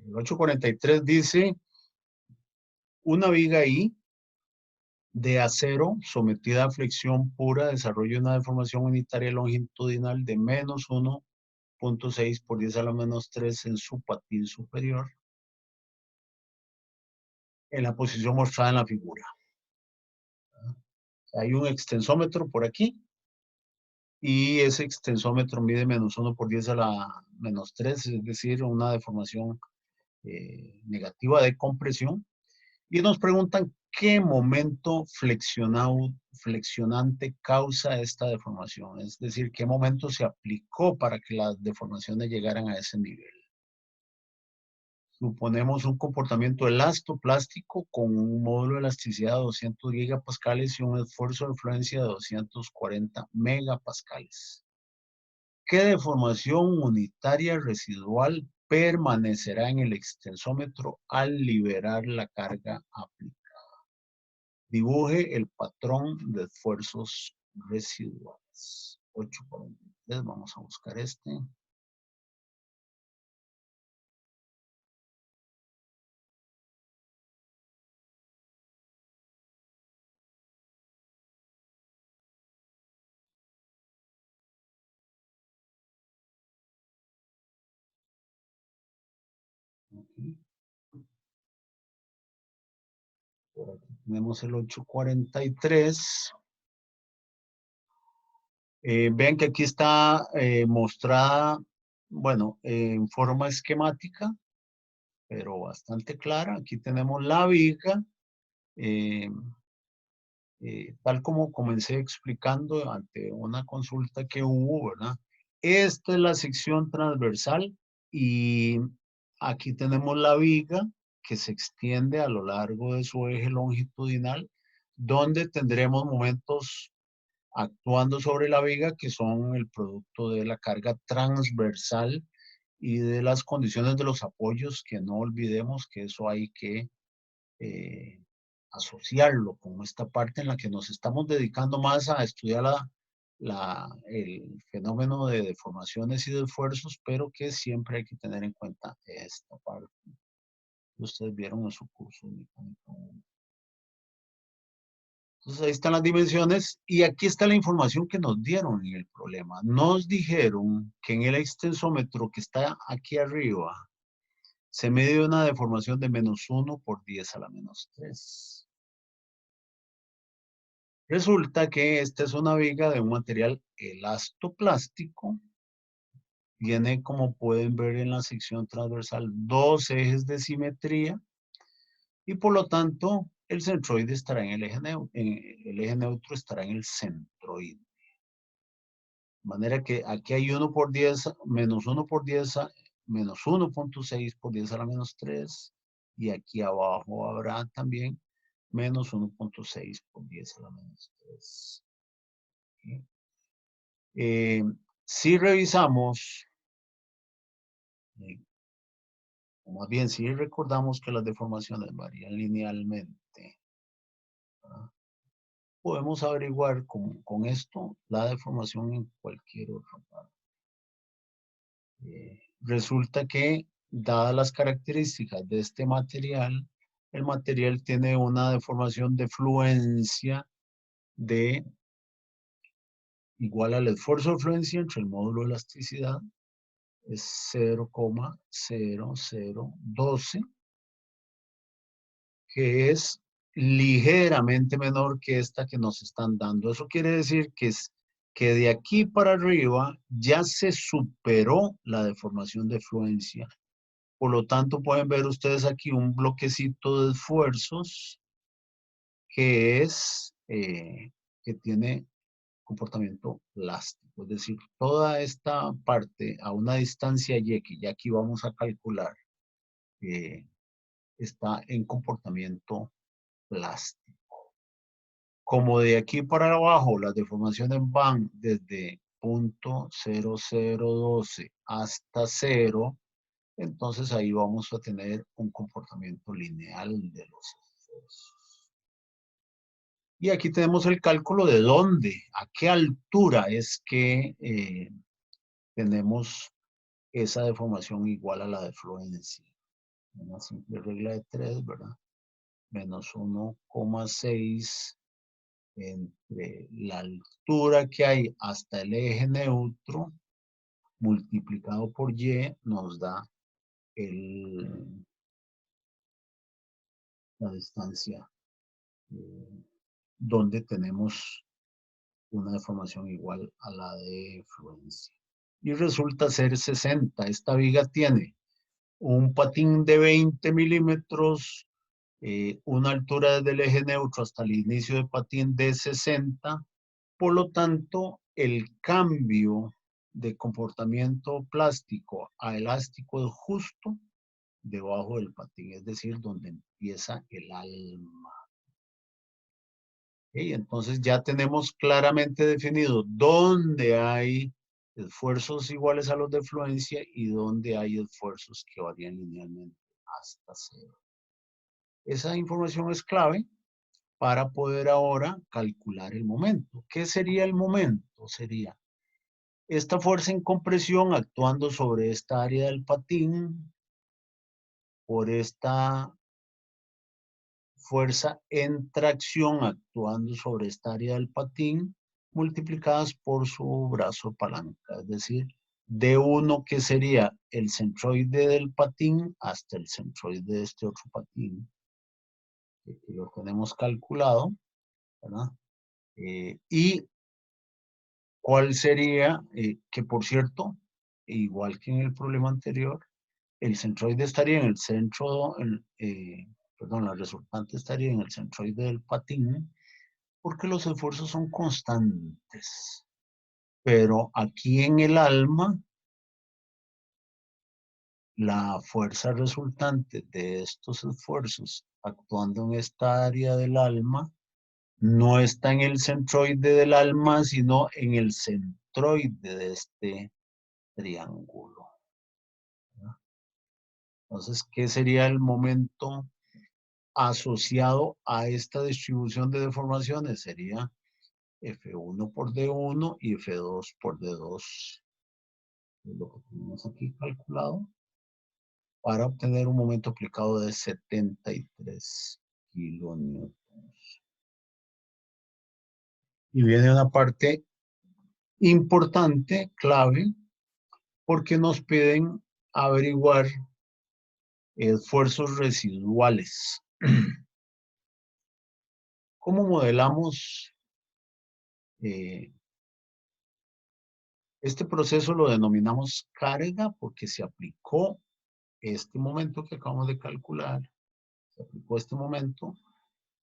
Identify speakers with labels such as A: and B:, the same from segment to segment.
A: El 843 dice, una viga I de acero sometida a flexión pura desarrolla una deformación unitaria longitudinal de menos 1.6 por 10 a la menos 3 en su patín superior, en la posición mostrada en la figura. Hay un extensómetro por aquí y ese extensómetro mide menos 1 por 10 a la menos 3, es decir, una deformación negativa de compresión. Y nos preguntan qué momento flexionante causa esta deformación, es decir, qué momento se aplicó para que las deformaciones llegaran a ese nivel. Suponemos un comportamiento elastoplástico con un módulo de elasticidad de 200 gigapascales y un esfuerzo de fluencia de 240 megapascales. ¿Qué deformación unitaria residual permanecerá en el extensómetro al liberar la carga aplicada? Dibuje el patrón de esfuerzos residuales. 843, vamos a buscar este. Aquí. Por aquí tenemos el 843. Vean que aquí está mostrada, bueno, en forma esquemática, pero bastante clara. Aquí tenemos la viga, eh, tal como comencé explicando ante una consulta que hubo, ¿verdad? Esta es la sección transversal y aquí tenemos la viga que se extiende a lo largo de su eje longitudinal, donde tendremos momentos actuando sobre la viga que son el producto de la carga transversal y de las condiciones de los apoyos, que no olvidemos que eso hay que eh, asociarlo con esta parte en la que nos estamos dedicando más a estudiar el fenómeno de deformaciones y de esfuerzos, pero que siempre hay que tener en cuenta esta parte. Ustedes vieron en su curso de mecánica. Entonces ahí están las dimensiones y aquí está la información que nos dieron en el problema. Nos dijeron que en el extensómetro que está aquí arriba se mide una deformación de menos 1 por 10 a la menos 3. Resulta que esta es una viga de un material elastoplástico. Tiene, como pueden ver en la sección transversal, dos ejes de simetría y por lo tanto el centroide estará en el eje neutro, el eje neutro estará en el centroide. De manera que aquí hay 1 por 10, menos 1 por 10, menos 1.6 por 10 a la menos 3. Y aquí abajo habrá también menos 1.6 por 10 a la menos 3. Si revisamos, eh, o más bien si recordamos que las deformaciones varían linealmente, ¿verdad? Podemos averiguar con esto la deformación en cualquier otra parte. Resulta que, dadas las características de este material, el material tiene una deformación de fluencia de igual al esfuerzo de fluencia entre el módulo de elasticidad, es 0,0012, que es ligeramente menor que esta que nos están dando. Eso quiere decir que de aquí para arriba ya se superó la deformación de fluencia. Por lo tanto, pueden ver ustedes aquí un bloquecito de esfuerzos que que tiene comportamiento plástico. Es decir, toda esta parte a una distancia y, que ya aquí vamos a calcular, eh, está en comportamiento plástico. Como de aquí para abajo las deformaciones van desde 0.0012 hasta 0, entonces ahí vamos a tener un comportamiento lineal de los esfuerzos. Y aquí tenemos el cálculo de dónde, a qué altura es que tenemos esa deformación igual a la de fluencia. Una simple regla de 3, ¿verdad? Menos 1,6 entre la altura que hay hasta el eje neutro multiplicado por y nos da la distancia donde tenemos una deformación igual a la de fluencia. Y resulta ser 60. Esta viga tiene un patín de 20 milímetros, una altura desde el eje neutro hasta el inicio de patín de 60. Por lo tanto, el cambio de comportamiento plástico a elástico es justo debajo del patín, es decir, donde empieza el alma. ¿Okay? Entonces ya tenemos claramente definido dónde hay esfuerzos iguales a los de fluencia y dónde hay esfuerzos que varían linealmente hasta cero. Esa información es clave para poder ahora calcular el momento. ¿Qué sería el momento? Sería esta fuerza en compresión actuando sobre esta área del patín por esta fuerza en tracción actuando sobre esta área del patín multiplicadas por su brazo palanca, es decir, D1 que sería el centroide del patín hasta el centroide de este otro patín, que lo tenemos calculado, ¿verdad? Y cuál sería, que por cierto, igual que en el problema anterior, el centroide estaría en el centro, perdón, la resultante estaría en el centroide del patín, porque los esfuerzos son constantes. Pero aquí en el alma, la fuerza resultante de estos esfuerzos actuando en esta área del alma no está en el centroide del alma, sino en el centroide de este triángulo. Entonces, ¿qué sería el momento asociado a esta distribución de deformaciones? Sería F1 por D1 y F2 por D2. Es lo que tenemos aquí calculado para obtener un momento aplicado de 73 kilonewtons. Y viene una parte importante, clave, porque nos piden averiguar esfuerzos residuales. ¿Cómo modelamos este proceso? Lo denominamos carga porque se aplicó este momento que acabamos de calcular, se aplicó este momento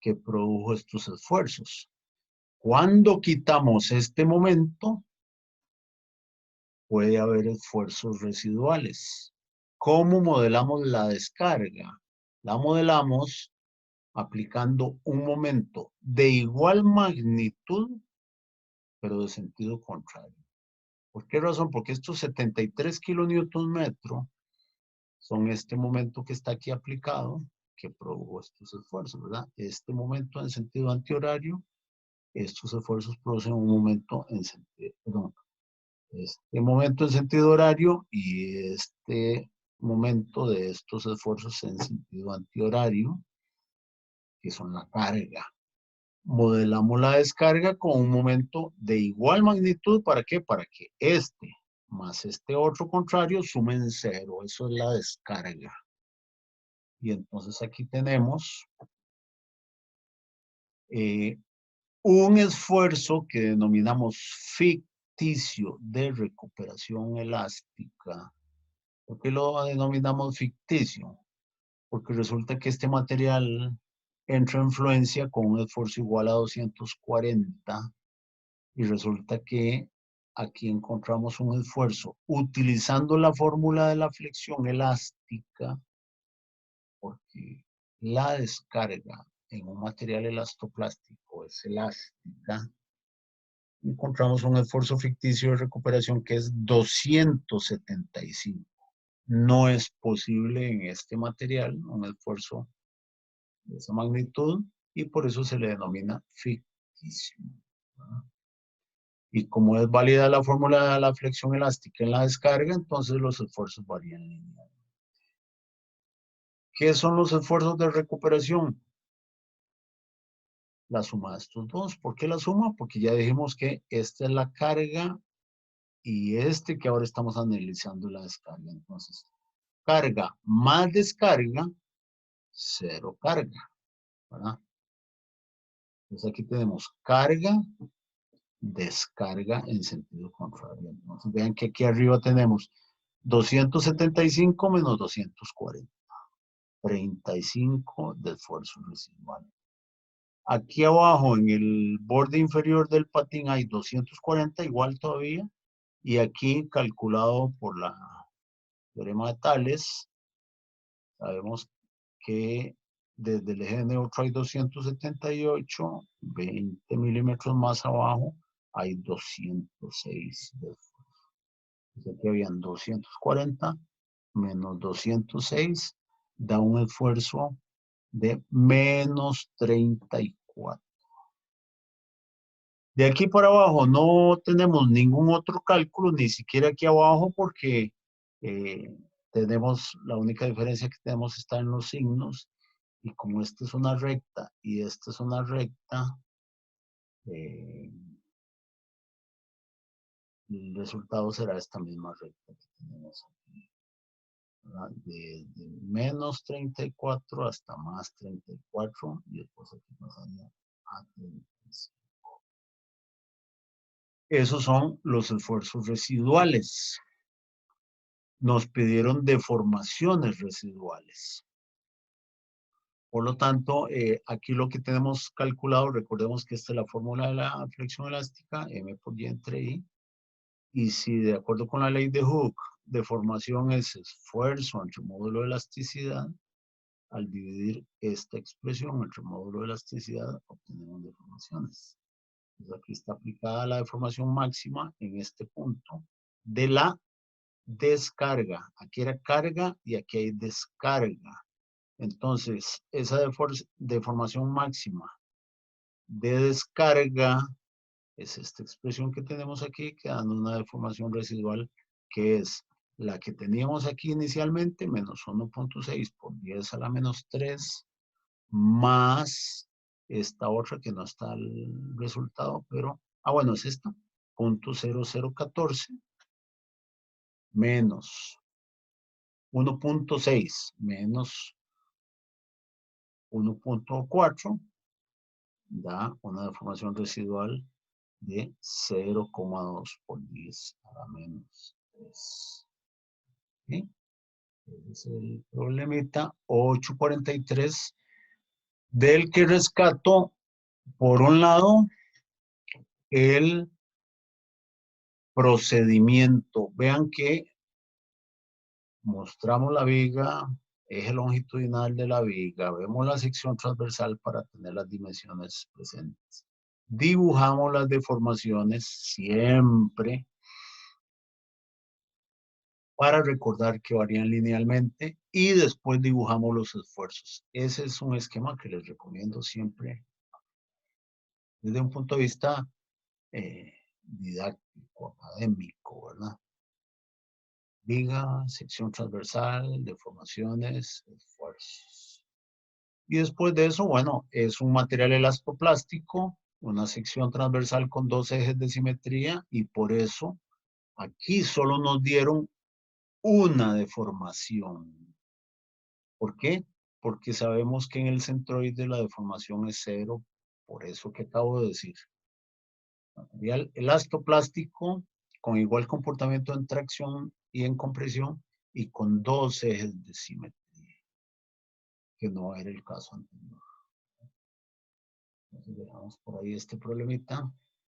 A: que produjo estos esfuerzos. Cuando quitamos este momento, puede haber esfuerzos residuales. ¿Cómo modelamos la descarga? La modelamos aplicando un momento de igual magnitud, pero de sentido contrario. ¿Por qué razón? Porque estos 73 kilonewton metro son este momento que está aquí aplicado, que produjo estos esfuerzos, ¿verdad? Este momento en sentido antihorario, estos esfuerzos producen un momento en sentido, perdón, este momento en sentido horario y este momento de estos esfuerzos en sentido antihorario, que son la carga. Modelamos la descarga con un momento de igual magnitud. ¿Para qué? Para que este más este otro contrario sumen cero. Eso es la descarga. Y entonces aquí tenemos un esfuerzo que denominamos ficticio de recuperación elástica. ¿Por qué lo denominamos ficticio? Porque resulta que este material entra en fluencia con un esfuerzo igual a 240 y resulta que aquí encontramos un esfuerzo utilizando la fórmula de la flexión elástica, porque la descarga en un material elastoplástico es elástica. Encontramos un esfuerzo ficticio de recuperación que es 275. No es posible en este material un esfuerzo de esa magnitud y por eso se le denomina ficticio. Y como es válida la fórmula de la flexión elástica en la descarga, entonces los esfuerzos varían linealmente. ¿Qué son los esfuerzos de recuperación? La suma de estos dos. ¿Por qué la suma? Porque ya dijimos que esta es la carga y que ahora estamos analizando la descarga. Entonces, carga más descarga, cero carga, ¿verdad? Entonces aquí tenemos carga, descarga en sentido contrario. Entonces vean que aquí arriba tenemos 275 menos 240. 35 de esfuerzo residual. Aquí abajo en el borde inferior del patín hay 240 igual todavía. Y aquí calculado por la teorema de Tales, sabemos que desde el eje neutro hay 278, 20 milímetros más abajo hay 206 de esfuerzo. Entonces aquí habían 240 menos 206 da un esfuerzo de menos 34. De aquí para abajo no tenemos ningún otro cálculo, ni siquiera aquí abajo, porque tenemos, la única diferencia que tenemos está en los signos, y como esta es una recta y esta es una recta, eh, el resultado será esta misma recta que tenemos aquí, ¿verdad? De menos 34 hasta más 34, y después aquí pasaría a 35. Esos son los esfuerzos residuales. Nos pidieron deformaciones residuales. Por lo tanto, aquí lo que tenemos calculado, recordemos que esta es la fórmula de la flexión elástica, M por Y entre I. Y si de acuerdo con la ley de Hooke, deformación es esfuerzo entre módulo de elasticidad, al dividir esta expresión entre módulo de elasticidad, obtenemos deformaciones. Entonces aquí está aplicada la deformación máxima en este punto de la descarga. Aquí era carga y aquí hay descarga. Entonces, esa deformación máxima de descarga es esta expresión que tenemos aquí, quedando una deformación residual que es la que teníamos aquí inicialmente, menos 1.6 por 10 a la menos 3, más esta otra que no está el resultado, pero, bueno, es esta, 0.0014 menos 1.6 menos 1.4 da una deformación residual de 0,2 por 10 a la menos 3. ¿Sí? Ese es el problemita 843, del que rescato, por un lado, el procedimiento. Vean que mostramos la viga, eje longitudinal de la viga, vemos la sección transversal para tener las dimensiones presentes. Dibujamos las deformaciones siempre para recordar que varían linealmente y después dibujamos los esfuerzos. Ese es un esquema que les recomiendo siempre desde un punto de vista didáctico, académico, ¿verdad? Viga, sección transversal, deformaciones, esfuerzos. Y después de eso, bueno, es un material elastoplástico, una sección transversal con dos ejes de simetría, y por eso aquí solo nos dieron una deformación. ¿Por qué? Porque sabemos que en el centroide la deformación es cero, por eso que acabo de decir. Material elastoplástico con igual comportamiento en tracción y en compresión y con dos ejes de simetría, que no era el caso anterior. Entonces dejamos por ahí este problemita.